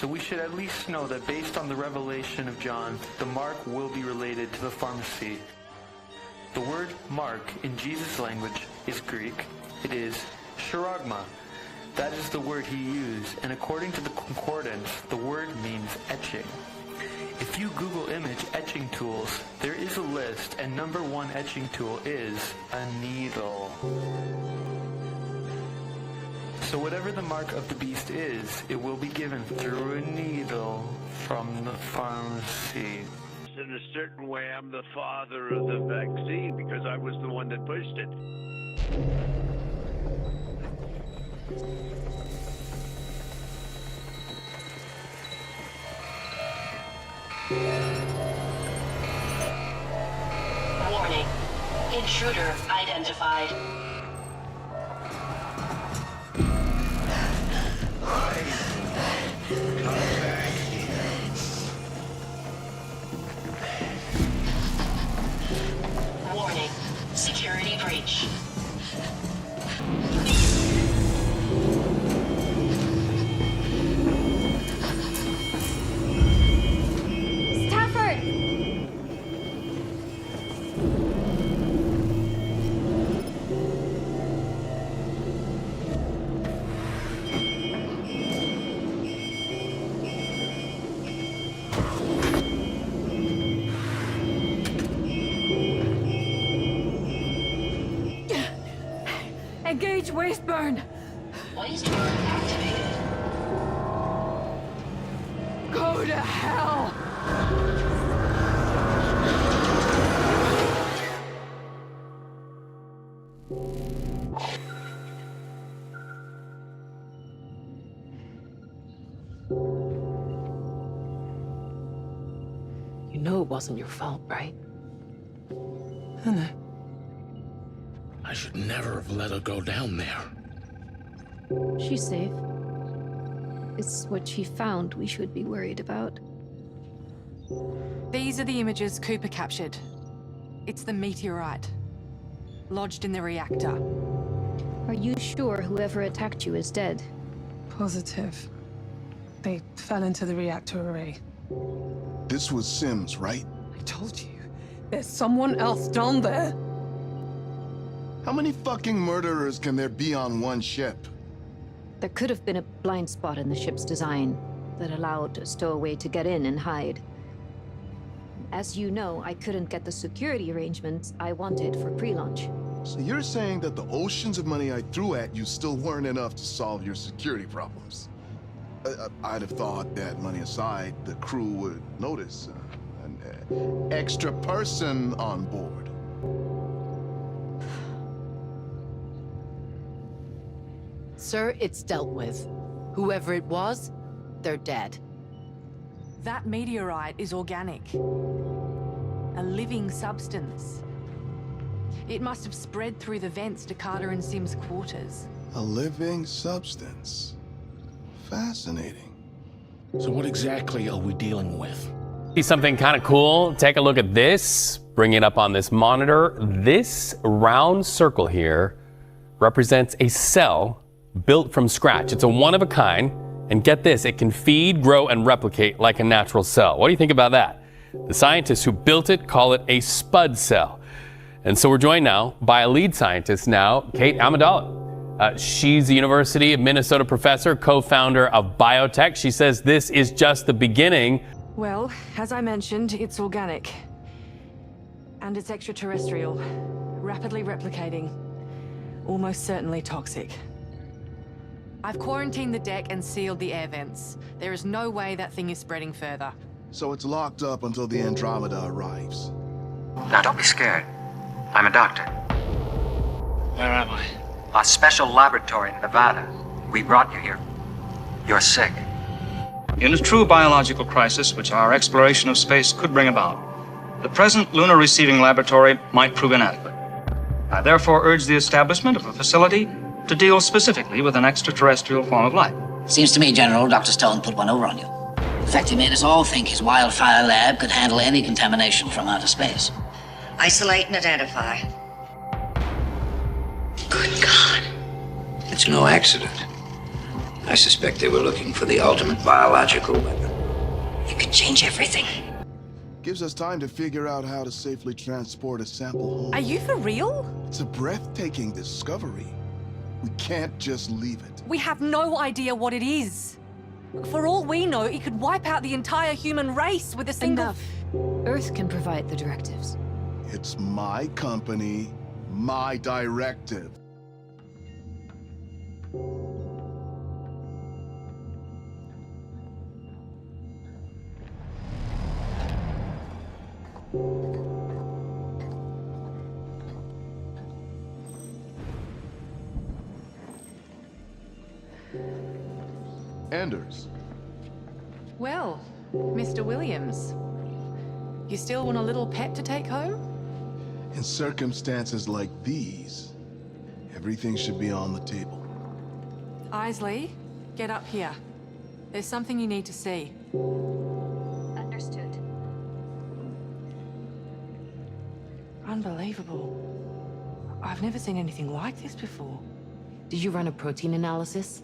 so we should at least know that based on the revelation of John, the mark will be related to the pharmacy. The word mark in Jesus' language is Greek. It is charagma. That is the word he used, and according to the concordance, the word means etching. If you Google image etching tools, there is a list, and number one etching tool is a needle. So whatever the mark of the beast is, it will be given through a needle from the pharmacy. In a certain way, I'm the father of the vaccine because I was the one that pushed it. Warning. Intruder identified. Warning. Security breach. Engage waste burn! Waste burn activated. Go to hell! You know it wasn't your fault, right? Anna. I should never have let her go down there. She's safe. It's what she found we should be worried about. These are the images Cooper captured. It's the meteorite, lodged in the reactor. Are you sure whoever attacked you is dead? Positive. They fell into the reactor array. This was Sims, right? I told you. There's someone else down there. How many fucking murderers can there be on one ship? There could have been a blind spot in the ship's design that allowed a stowaway to get in and hide. As you know, I couldn't get the security arrangements I wanted for pre-launch. So you're saying that the oceans of money I threw at you still weren't enough to solve your security problems? I'd have thought that, money aside, the crew would notice an extra person on board. Sir, it's dealt with. Whoever it was, they're dead. That meteorite is organic. A living substance. It must have spread through the vents to Carter and Sim's quarters. A living substance. Fascinating. So what exactly are we dealing with? See something kind of cool? Take a look at this. Bring it up on this monitor. This round circle here represents a cell built from scratch. It's a one of a kind. And get this, it can feed, grow, and replicate like a natural cell. What do you think about that? The scientists who built it call it a spud cell. And so we're joined now by a lead scientist now, Kate Amidala. She's the University of Minnesota professor, co-founder of Biotech. She says this is just the beginning. Well, as I mentioned, it's organic. And it's extraterrestrial, rapidly replicating, almost certainly toxic. I've quarantined the deck and sealed the air vents. There is no way that thing is spreading further. So it's locked up until the Andromeda arrives. Now don't be scared. I'm a doctor. Where am I? A special laboratory in Nevada. We brought you here. You're sick. In a true biological crisis, which our exploration of space could bring about, the present lunar receiving laboratory might prove inadequate. I therefore urge the establishment of a facility to deal specifically with an extraterrestrial form of life. Seems to me, General, Dr. Stone put one over on you. In fact, he made us all think his wildfire lab could handle any contamination from outer space. Isolate and identify. Good God. It's no accident. I suspect they were looking for the ultimate biological weapon. You could change everything. Gives us time to figure out how to safely transport a sample home. Are you for real? It's a breathtaking discovery. We can't just leave it. We have no idea what it is. For all we know, it could wipe out the entire human race with a single... Enough. Earth can provide the directives. It's my company, my directive. Anders. Well, Mr. Williams, you still want a little pet to take home? In circumstances like these, everything should be on the table. Isley, get up here. There's something you need to see. Understood. Unbelievable. I've never seen anything like this before. Did you run a protein analysis?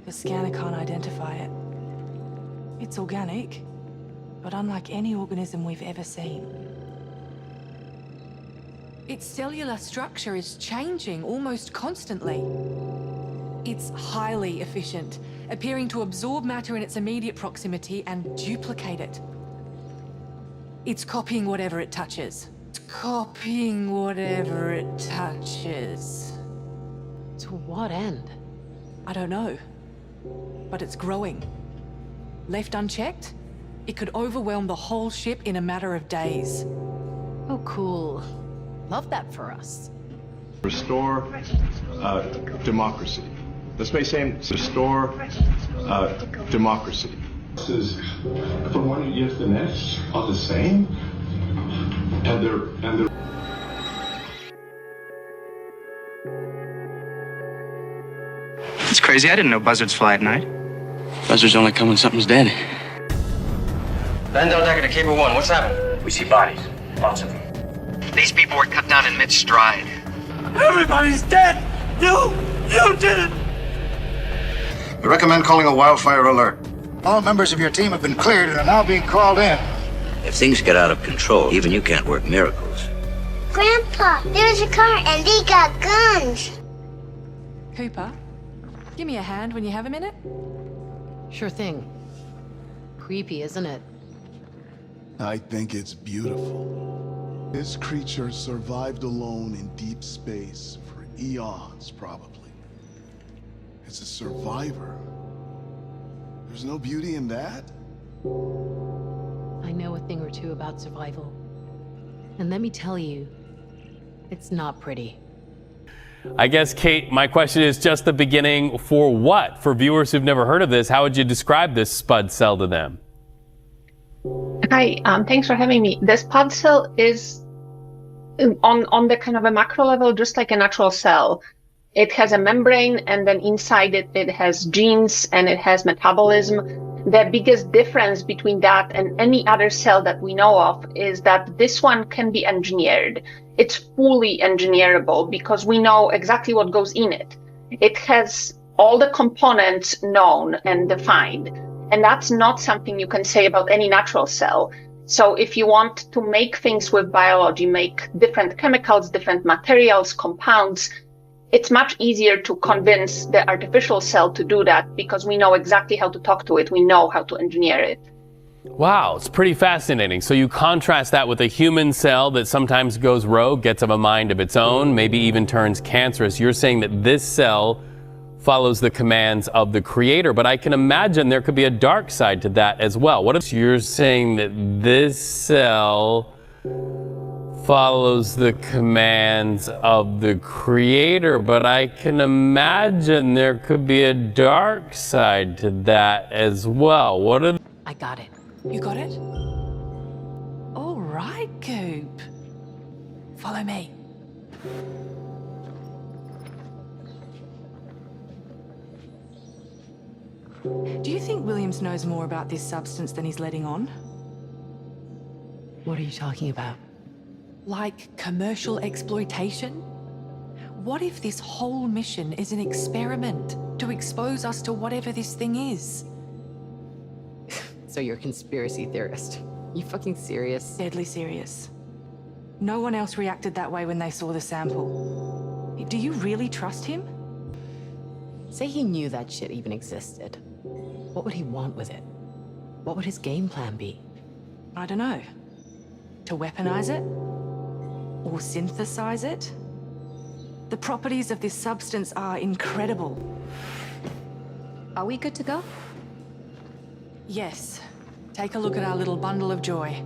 The scanner can't identify it. It's organic, but unlike any organism we've ever seen. Its cellular structure is changing almost constantly. It's highly efficient, appearing to absorb matter in its immediate proximity and duplicate it. It's copying whatever it touches. It's copying whatever it touches. To what end? I don't know. But it's growing. Left unchecked, it could overwhelm the whole ship in a matter of days. Oh, cool. Love that for us. Restore democracy. This may seem restore democracy. From one year to the next are the same, and they're It's crazy. I didn't know buzzards fly at night. Buzzards only come when something's dead. Bend on deck to Cable 1. What's happening? We see bodies. Lots of them. These people were cut down in mid-stride. Everybody's dead! You did it! I recommend calling a wildfire alert. All members of your team have been cleared and are now being called in. If things get out of control, even you can't work miracles. Grandpa, there's a car and they got guns. Cooper, give me a hand when you have a minute. Sure thing. Creepy, isn't it? I think it's beautiful. This creature survived alone in deep space for eons, probably. It's a survivor. There's no beauty in that? I know a thing or two about survival. And let me tell you, it's not pretty. I guess, Kate, my question is just the beginning for what? For viewers who've never heard of this, how would you describe this spud cell to them? Hi, thanks for having me. The spud cell is on the kind of a macro level, just like a natural cell. It has a membrane, and then inside it, it has genes and it has metabolism. The biggest difference between that and any other cell that we know of is that this one can be engineered. It's fully engineerable because we know exactly what goes in it. It has all the components known and defined. And that's not something you can say about any natural cell. So if you want to make things with biology, make different chemicals, different materials, compounds, it's much easier to convince the artificial cell to do that because we know exactly how to talk to it. We know how to engineer it. Wow, it's pretty fascinating. So you contrast that with a human cell that sometimes goes rogue, gets of a mind of its own, maybe even turns cancerous. You're saying that this cell follows the commands of the creator, but I can imagine there could be a dark side to that as well. What if you're saying that this cell follows the commands of the creator, but I can imagine there could be a dark side to that as well. What if I got it. You got it? All right, Coop. Follow me. Do you think Williams knows more about this substance than he's letting on? What are you talking about? Like commercial exploitation? What if this whole mission is an experiment? to expose us to whatever this thing is. So you're a conspiracy theorist. You fucking serious? Deadly serious. No one else reacted that way when they saw the sample. Do you really trust him? Say he knew that shit even existed. What would he want with it? What would his game plan be? I don't know. To weaponize it? Or synthesize it? The properties of this substance are incredible. Are we good to go? Yes. Take a look at our little bundle of joy.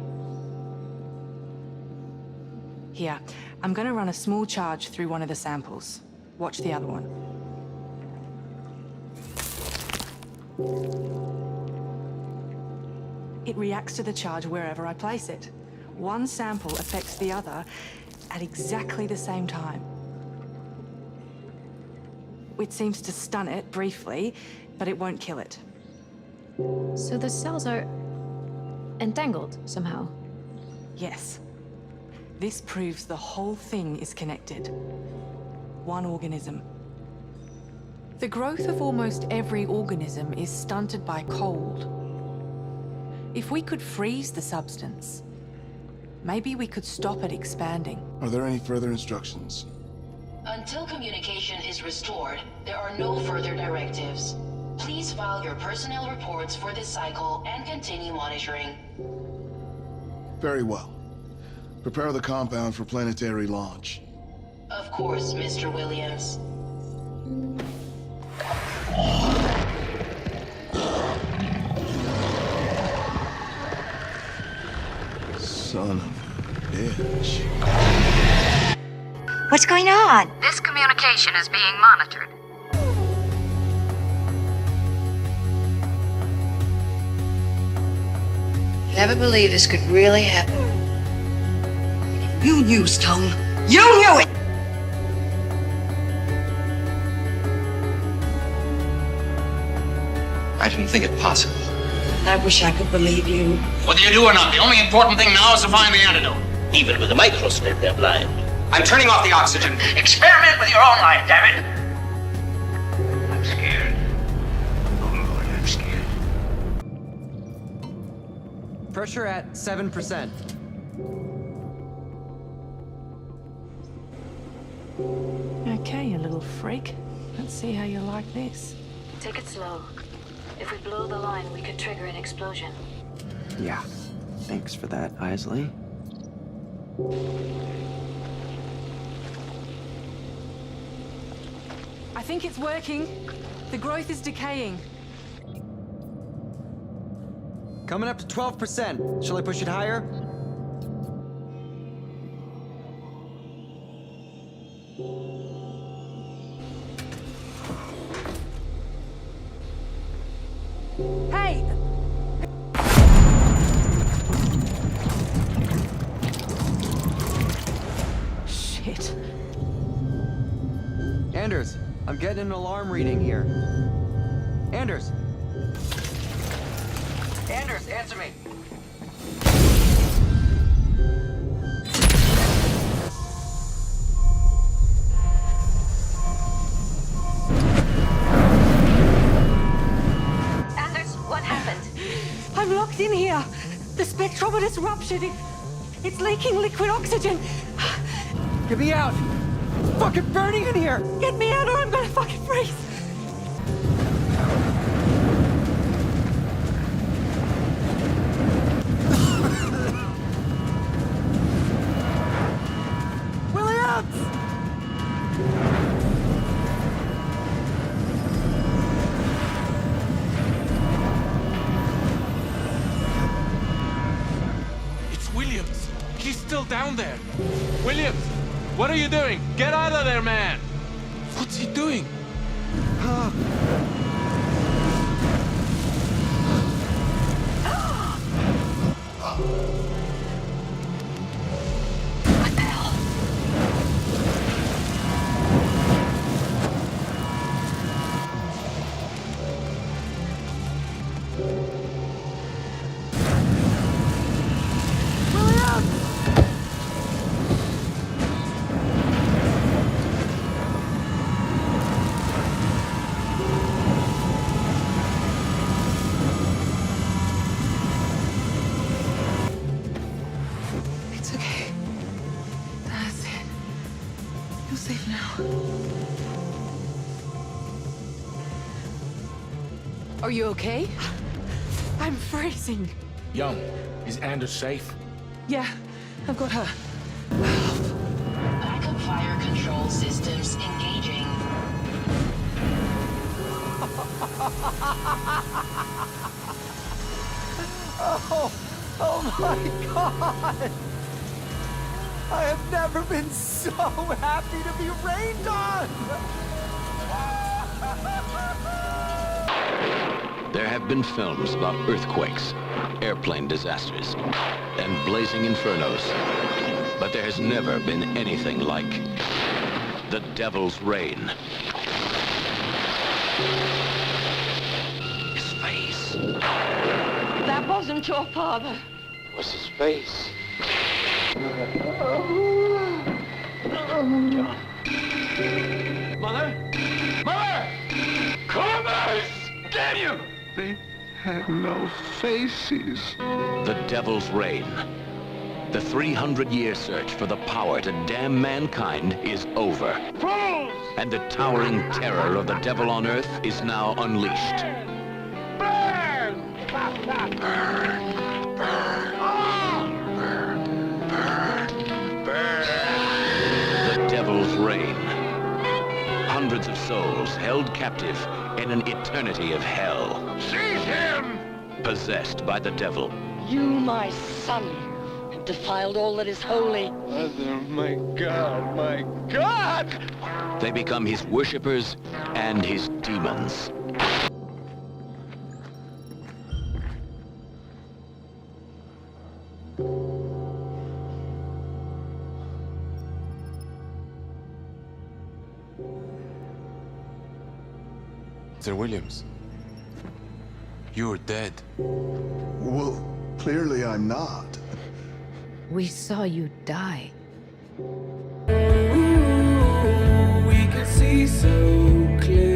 Here, I'm going to run a small charge through one of the samples. Watch the other one. It reacts to the charge wherever I place it. One sample affects the other at exactly the same time. It seems to stun it briefly, but it won't kill it. So the cells are entangled somehow? Yes. This proves the whole thing is connected. One organism. The growth of almost every organism is stunted by cold. If we could freeze the substance, maybe we could stop it expanding. Are there any further instructions? Until communication is restored, there are no further directives. Please file your personnel reports for this cycle and continue monitoring. Very well. Prepare the compound for planetary launch. Of course, Mr. Williams. Son of a bitch. What's going on? This communication is being monitored. Never believed this could really happen. You knew, Stone. You knew it! I didn't think it possible. I wish I could believe you. Whether you do or not, the only important thing now is to find the antidote. Even with a microscope, they're blind. I'm turning off the oxygen. Experiment with your own life, damn it! I'm scared. Oh, Lord, I'm scared. Pressure at 7%. Okay, you little freak. Let's see how you like this. Take it slow. If we blow the line, we could trigger an explosion. Yeah. Thanks for that, Isley. I think it's working. The growth is decaying. Coming up to 12%. Shall I push it higher? Hey! Shit. Anders, I'm getting an alarm reading here. Anders! Anders, answer me! Anders, what happened? I'm locked in here. The spectrometer's ruptured. It's leaking liquid oxygen. Get me out! It's fucking burning in here! Get me out or I'm gonna fucking freeze. Williams! It's Williams. He's still down there. Williams, what are you doing? Get out of there, man! What's he doing? What the hell? Are you okay? I'm freezing. Young, is Anders safe? Yeah, I've got her. Backup fire control systems engaging. Oh my God! I have never been so happy to be rained on! There have been films about earthquakes, airplane disasters, and blazing infernos. But there has never been anything like the Devil's Rain. His face. That wasn't your father. It was his face. John. Mother? Mother! Columbus! Damn you! They had no faces. The Devil's Reign. The 300-year search for the power to damn mankind is over. Fools! And the towering terror of the devil on earth is now unleashed. Burn! Burn! Burn! Burn! Burn! Burn! The Devil's Reign. Hundreds of souls held captive in an eternity of hell. Seize him! Possessed by the devil. You, my son, have defiled all that is holy. Mother, my God, my God! They become his worshippers and his demons. Sir Williams, you're dead. Well, clearly I'm not. We saw you die. We could see so clear.